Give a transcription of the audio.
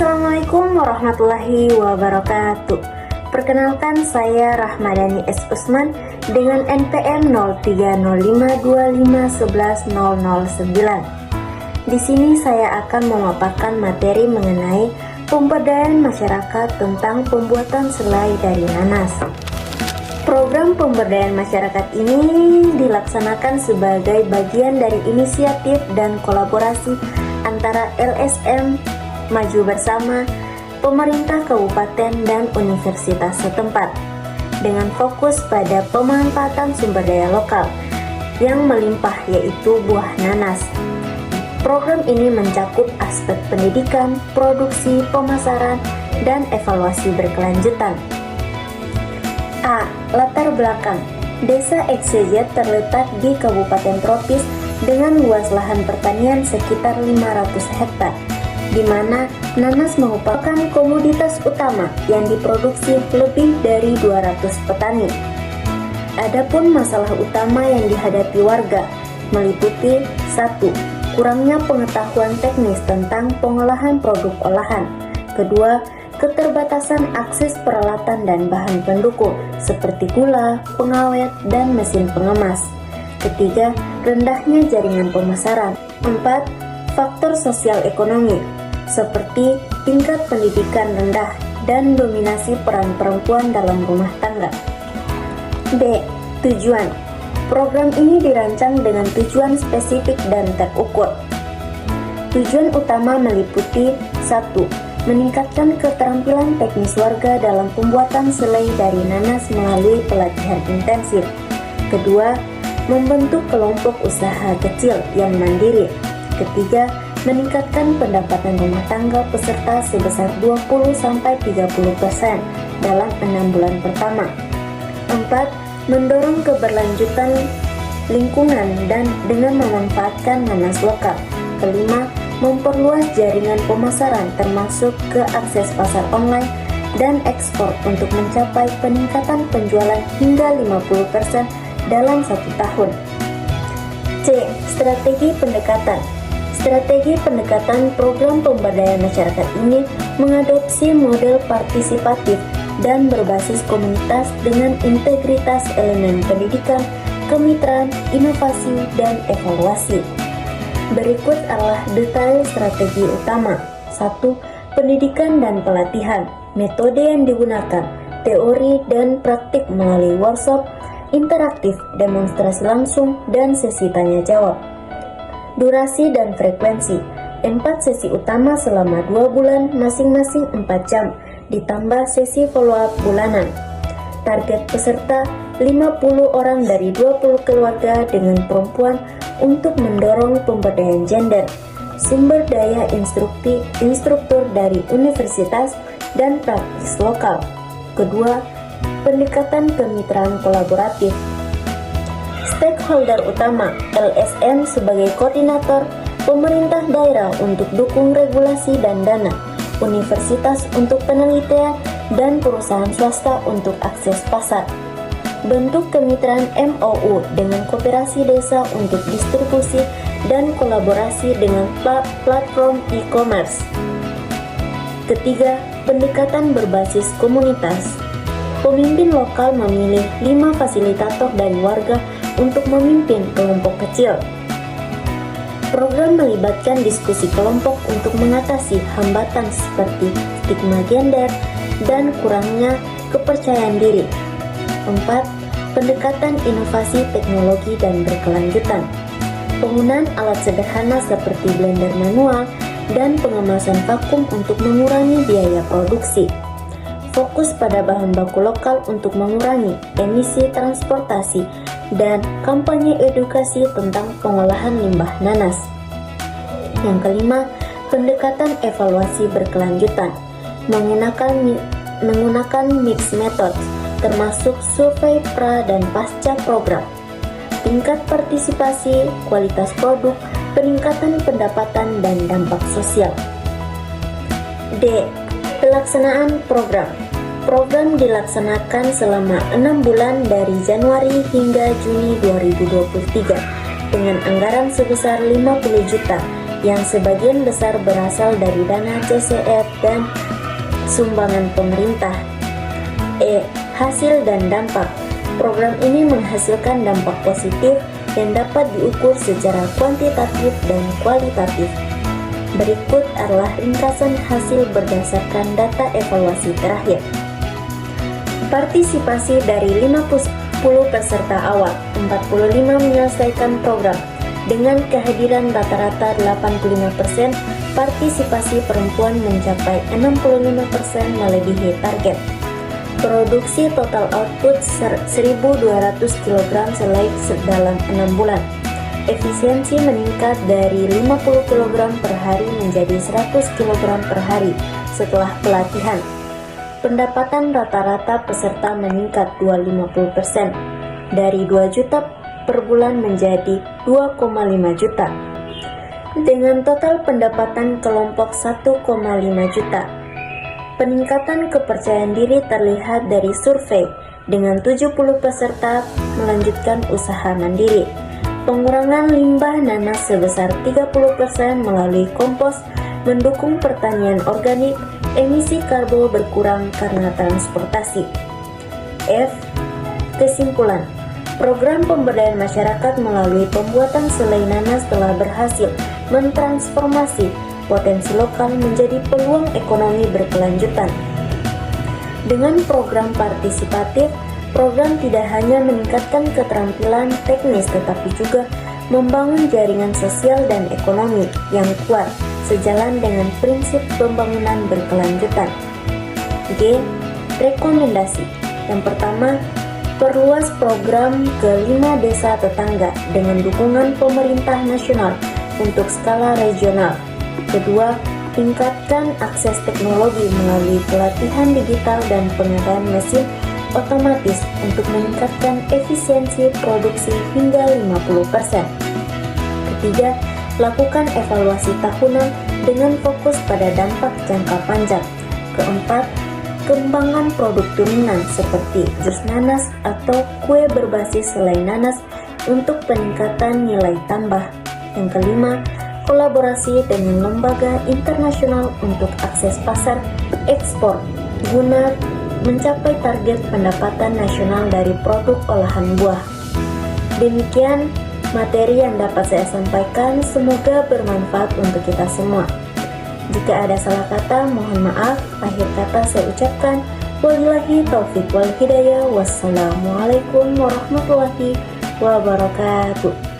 Assalamualaikum warahmatullahi wabarakatuh. Perkenalkan, saya Rahmadani S. Usman dengan NPM 030525110009. Di sini saya akan memaparkan materi mengenai pemberdayaan masyarakat tentang pembuatan selai dari nanas. Program pemberdayaan masyarakat ini dilaksanakan sebagai bagian dari inisiatif dan kolaborasi antara LSM Maju Bersama, pemerintah kabupaten dan universitas setempat, dengan fokus pada pemanfaatan sumber daya lokal yang melimpah, yaitu buah nanas. Program ini mencakup aspek pendidikan, produksi, pemasaran, dan evaluasi berkelanjutan. A. Latar belakang. Desa XYZ terletak di Kabupaten Tropis dengan luas lahan pertanian sekitar 500 hektar, di mana nanas merupakan komoditas utama yang diproduksi lebih dari 200 petani. Adapun masalah utama yang dihadapi warga meliputi 1. Kurangnya pengetahuan teknis tentang pengolahan produk olahan. Kedua, keterbatasan akses peralatan dan bahan pendukung seperti gula, pengawet, dan mesin pengemas. Ketiga, rendahnya jaringan pemasaran. 4. Faktor sosial ekonomi seperti tingkat pendidikan rendah dan dominasi peran perempuan dalam rumah tangga. B. Tujuan. Program ini dirancang dengan tujuan spesifik dan terukur. Tujuan utama meliputi 1. Meningkatkan keterampilan teknis warga dalam pembuatan selai dari nanas melalui pelatihan intensif. Kedua, membentuk kelompok usaha kecil yang mandiri. Ketiga, meningkatkan pendapatan rumah tangga peserta sebesar 20-30% dalam 6 bulan pertama. 4. Mendorong keberlanjutan lingkungan dan dengan memanfaatkan nanas lokal. Kelima, memperluas jaringan pemasaran termasuk ke akses pasar online dan ekspor untuk mencapai peningkatan penjualan hingga 50% dalam 1 tahun. C. Strategi pendekatan. Strategi pendekatan program pemberdayaan masyarakat ini mengadopsi model partisipatif dan berbasis komunitas dengan integritas elemen pendidikan, kemitraan, inovasi, dan evaluasi. Berikut adalah detail strategi utama. 1. Pendidikan dan pelatihan. Metode yang digunakan, teori dan praktik melalui workshop, interaktif, demonstrasi langsung, dan sesi tanya jawab. Durasi dan frekuensi, 4 sesi utama selama 2 bulan masing-masing 4 jam, ditambah sesi follow-up bulanan. Target peserta 50 orang dari 20 keluarga dengan perempuan untuk mendorong pemberdayaan gender. Sumber daya instruktur dari universitas dan praktis lokal. Kedua, pendekatan kemitraan kolaboratif. Stakeholder utama, LSM sebagai koordinator, pemerintah daerah untuk dukung regulasi dan dana, universitas untuk penelitian, dan perusahaan swasta untuk akses pasar. Bentuk kemitraan MOU dengan koperasi desa untuk distribusi dan kolaborasi dengan platform e-commerce. Ketiga, pendekatan berbasis komunitas. Pemimpin lokal memilih 5 fasilitator dari warga untuk memimpin kelompok kecil. Program melibatkan diskusi kelompok untuk mengatasi hambatan seperti stigma gender dan kurangnya kepercayaan diri. 4. Pendekatan inovasi teknologi dan berkelanjutan. Penggunaan alat sederhana seperti blender manual dan pengemasan vakum untuk mengurangi biaya produksi. Fokus pada bahan baku lokal untuk mengurangi emisi transportasi dan kampanye edukasi tentang pengolahan limbah nanas. Yang kelima, pendekatan evaluasi berkelanjutan menggunakan mix method termasuk survei pra dan pasca program. Tingkat partisipasi, kualitas produk, peningkatan pendapatan dan dampak sosial. D. Pelaksanaan program. Program dilaksanakan selama 6 bulan dari Januari hingga Juni 2023 dengan anggaran sebesar 50 juta yang sebagian besar berasal dari dana CCF dan sumbangan pemerintah. Hasil dan dampak. Program ini menghasilkan dampak positif yang dapat diukur secara kuantitatif dan kualitatif. Berikut adalah ringkasan hasil berdasarkan data evaluasi terakhir. Partisipasi dari 50 peserta awal, 45 menyelesaikan program. Dengan kehadiran rata-rata 85%, partisipasi perempuan mencapai 65% melebihi target. Produksi total output 1.200 kg selai dalam 6 bulan. Efisiensi meningkat dari 50 kg per hari menjadi 100 kg per hari setelah pelatihan. Pendapatan rata-rata peserta meningkat 250%, dari 2 juta per bulan menjadi 2,5 juta. Dengan total pendapatan kelompok 1,5 juta. Peningkatan kepercayaan diri terlihat dari survei, dengan 70 peserta melanjutkan usaha mandiri. Pengurangan limbah nanas sebesar 30% melalui kompos, mendukung pertanian organik, emisi karbo berkurang karena transportasi. Kesimpulan. Program pemberdayaan masyarakat melalui pembuatan selai nanas telah berhasil mentransformasi potensi lokal menjadi peluang ekonomi berkelanjutan. Dengan program partisipatif, program tidak hanya meningkatkan keterampilan teknis tetapi juga membangun jaringan sosial dan ekonomi yang kuat sejalan dengan prinsip pembangunan berkelanjutan. Rekomendasi. Yang pertama, perluas program ke 5 desa tetangga dengan dukungan pemerintah nasional untuk skala regional. Kedua, tingkatkan akses teknologi melalui pelatihan digital dan pengadaan mesin otomatis untuk meningkatkan efisiensi produksi hingga 50%. Ketiga, lakukan evaluasi tahunan dengan fokus pada dampak jangka panjang. Keempat, kembangkan produk turunan seperti jus nanas atau kue berbasis selai nanas untuk peningkatan nilai tambah. Yang kelima, kolaborasi dengan lembaga internasional untuk akses pasar ekspor guna mencapai target pendapatan nasional dari produk olahan buah. Demikian materi yang dapat saya sampaikan, semoga bermanfaat untuk kita semua. Jika ada salah kata, mohon maaf. Akhir kata saya ucapkan wabillahi taufiq wal hidayah. Wassalamualaikum warahmatullahi wabarakatuh.